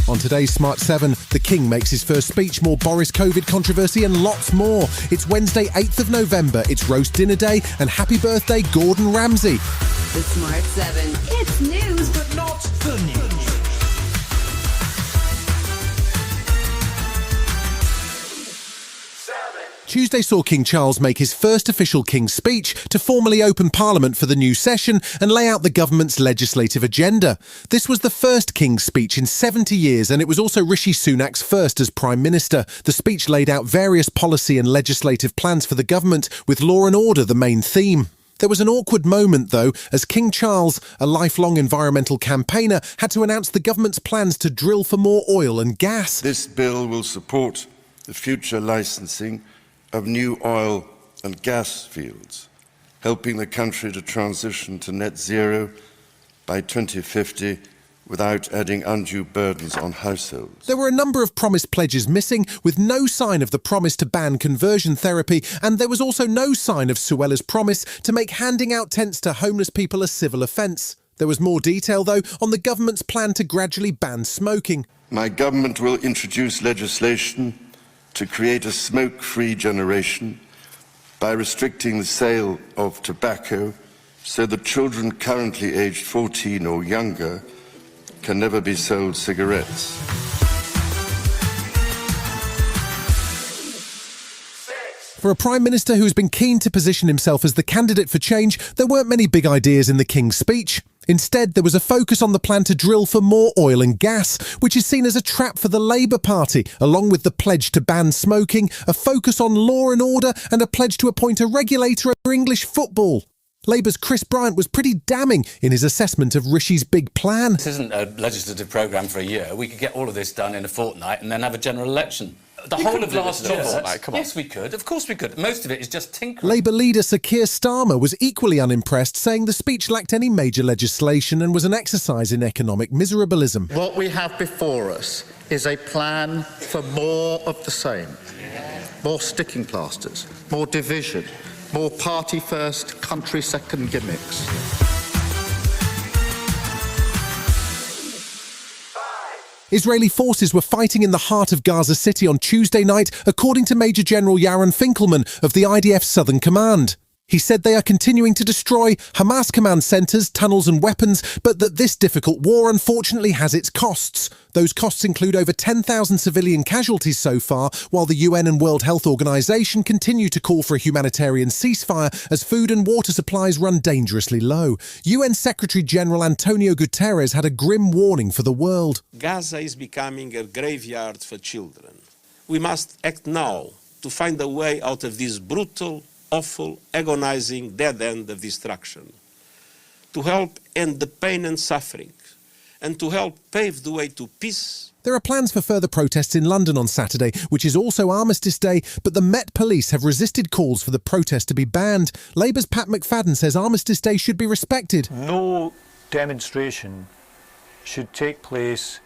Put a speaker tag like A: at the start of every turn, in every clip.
A: On today's Smart 7, the King makes his first speech, more Boris COVID controversy and lots more. It's Wednesday, 8th of November. It's roast dinner day and happy birthday, Gordon Ramsay.
B: The Smart 7. It's news, but
C: Not the news.
A: Tuesday saw King Charles make his first official King's speech to formally open Parliament for the new session and lay out the government's legislative agenda. This was the first King's speech in 70 years, and it was also Rishi Sunak's first as Prime Minister. The speech laid out various policy and legislative plans for the government, with law and order the main theme. There was an awkward moment, though, as King Charles, a lifelong environmental campaigner, had to announce the government's plans to drill for more oil and gas.
D: This bill will support the future licensing of new oil and gas fields, helping the country to transition to net zero by 2050 without adding undue burdens on households.
A: There were a number of promised pledges missing, with no sign of the promise to ban conversion therapy, and there was also no sign of Suella's promise to make handing out tents to homeless people a civil offence. There was more detail, though, on the government's plan to gradually ban smoking.
D: My government will introduce legislation to create a smoke-free generation by restricting the sale of tobacco so that children currently aged 14 or younger can never be sold cigarettes.
A: For a Prime Minister who's been keen to position himself as the candidate for change, there weren't many big ideas in the King's speech. Instead, there was a focus on the plan to drill for more oil and gas, which is seen as a trap for the Labour Party, along with the pledge to ban smoking, a focus on law and order, and a pledge to appoint a regulator over English football. Labour's Chris Bryant was pretty damning in his assessment of Rishi's big plan.
E: This isn't a legislative programme for a year. We could get all of this done in a fortnight and then have a general election. The whole of last year. Yes, we could. Of course we could. Most of it is just tinkering.
A: Labour leader Sir Keir Starmer was equally unimpressed, saying the speech lacked any major legislation and was an exercise in economic miserabilism.
F: What we have before us is a plan for more of the same. More sticking plasters, more division, more party first, country second gimmicks.
A: Israeli forces were fighting in the heart of Gaza City on Tuesday night, according to Major General Yaron Finkelman of the IDF's Southern Command. He said they are continuing to destroy Hamas command centres, tunnels and weapons, but that this difficult war unfortunately has its costs. Those costs include over 10,000 civilian casualties so far, while the UN and World Health Organization continue to call for a humanitarian ceasefire as food and water supplies run dangerously low. UN Secretary-General Antonio Guterres had a grim warning for the world.
G: Gaza is becoming a graveyard for children. We must act now to find a way out of this brutal, awful, agonizing dead end of destruction, to help end the pain and suffering, and to help pave the way to peace.
A: There are plans for further protests in London on Saturday, which is also Armistice Day, but the Met Police have resisted calls for the protest to be banned. Labour's Pat McFadden says Armistice Day should be respected.
H: No demonstration should take place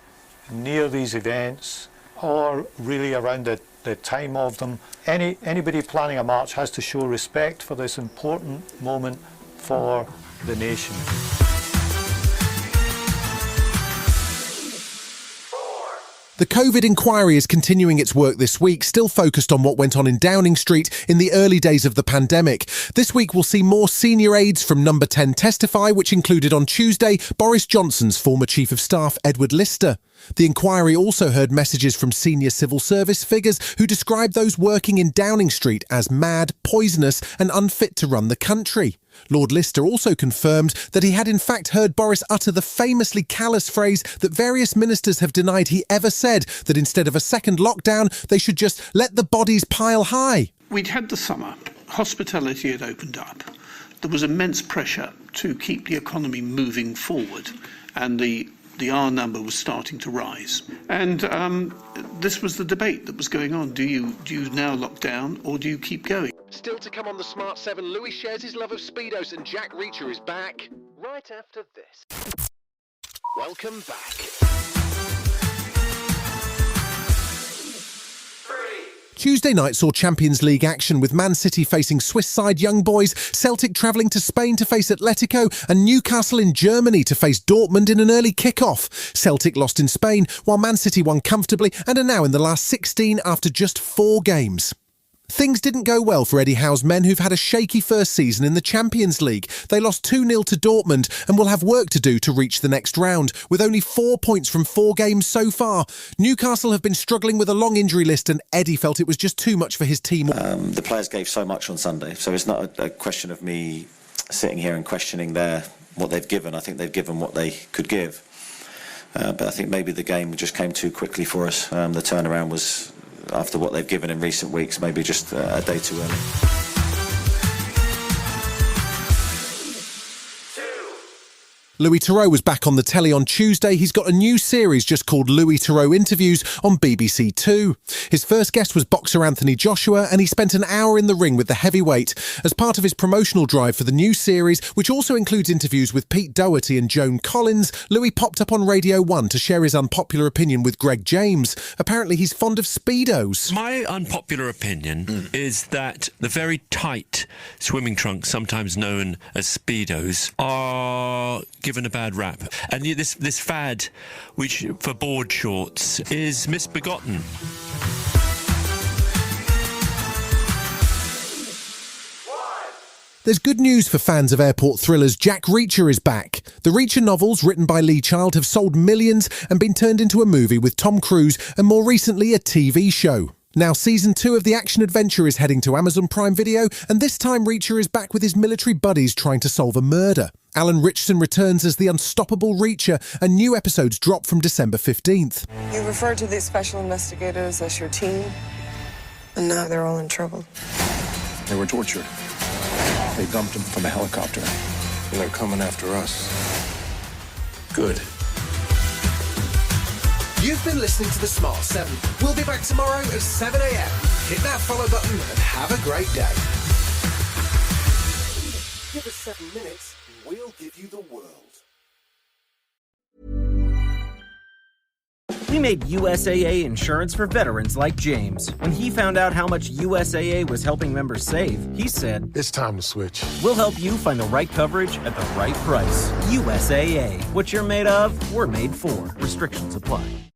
H: near these events or really around the time of them. Anybody planning a march has to show respect for this important moment for the nation.
A: The COVID inquiry is continuing its work this week, still focused on what went on in Downing Street in the early days of the pandemic. This week we'll see more senior aides from Number 10 testify, which included on Tuesday Boris Johnson's former Chief of Staff, Edward Lister. The inquiry also heard messages from senior civil service figures who described those working in Downing Street as mad, poisonous and unfit to run the country. Lord Lister also confirmed that he had in fact heard Boris utter the famously callous phrase that various ministers have denied he ever said, that instead of a second lockdown, they should just let the bodies pile high.
I: We'd had the summer. Hospitality had opened up. There was immense pressure to keep the economy moving forward, and the R number was starting to rise. And this was the debate that was going on. Do you now lock down or do you keep going?
C: Still to come on the Smart 7, Louis shares his love of Speedos and Jack Reacher is back right after this. Welcome back.
A: Tuesday night saw Champions League action with Man City facing Swiss side Young Boys, Celtic travelling to Spain to face Atletico, and Newcastle in Germany to face Dortmund in an early kick-off. Celtic lost in Spain, while Man City won comfortably and are now in the last 16 after just 4 games. Things didn't go well for Eddie Howe's men, who've had a shaky first season in the Champions League. They lost 2-0 to Dortmund and will have work to do to reach the next round, with only 4 points from 4 games so far. Newcastle have been struggling with a long injury list, and Eddie felt it was just too much for his team.
J: The players gave so much on Sunday, so it's not a question of me sitting here and questioning what they've given. I think they've given what they could give. But I think maybe the game just came too quickly for us. The turnaround was, after what they've given in recent weeks, maybe just a day too early.
A: Louis Theroux was back on the telly on Tuesday. He's got a new series just called Louis Theroux Interviews on BBC Two. His first guest was boxer Anthony Joshua, and he spent an hour in the ring with the heavyweight. As part of his promotional drive for the new series, which also includes interviews with Pete Doherty and Joan Collins, Louis popped up on Radio 1 to share his unpopular opinion with Greg James. Apparently he's fond of Speedos.
K: My unpopular opinion is that the very tight swimming trunks, sometimes known as Speedos, are given a bad rap, and this fad, which for board shorts, is misbegotten.
A: There's good news for fans of airport thrillers. Jack Reacher is back. The Reacher novels, written by Lee Child, have sold millions and been turned into a movie with Tom Cruise, and more recently a TV show. Now season 2 of the action-adventure is heading to Amazon Prime Video, and this time Reacher is back with his military buddies trying to solve a murder. Alan Ritchson returns as the unstoppable Reacher, and new episodes drop from December 15th.
L: You referred to these special investigators as your team, and now they're all in trouble.
M: They were tortured. They dumped them from a helicopter, and they're coming after us. Good.
C: You've been listening to The Smart 7. We'll be back tomorrow at 7 a.m. Hit that follow button and have a great day. Give us 7 minutes and we'll give you the world.
N: We made USAA insurance for veterans like James. When he found out how much USAA was helping members save, he said,
M: It's time to switch.
N: We'll help you find the right coverage at the right price. USAA. What you're made of, we're made for. Restrictions apply.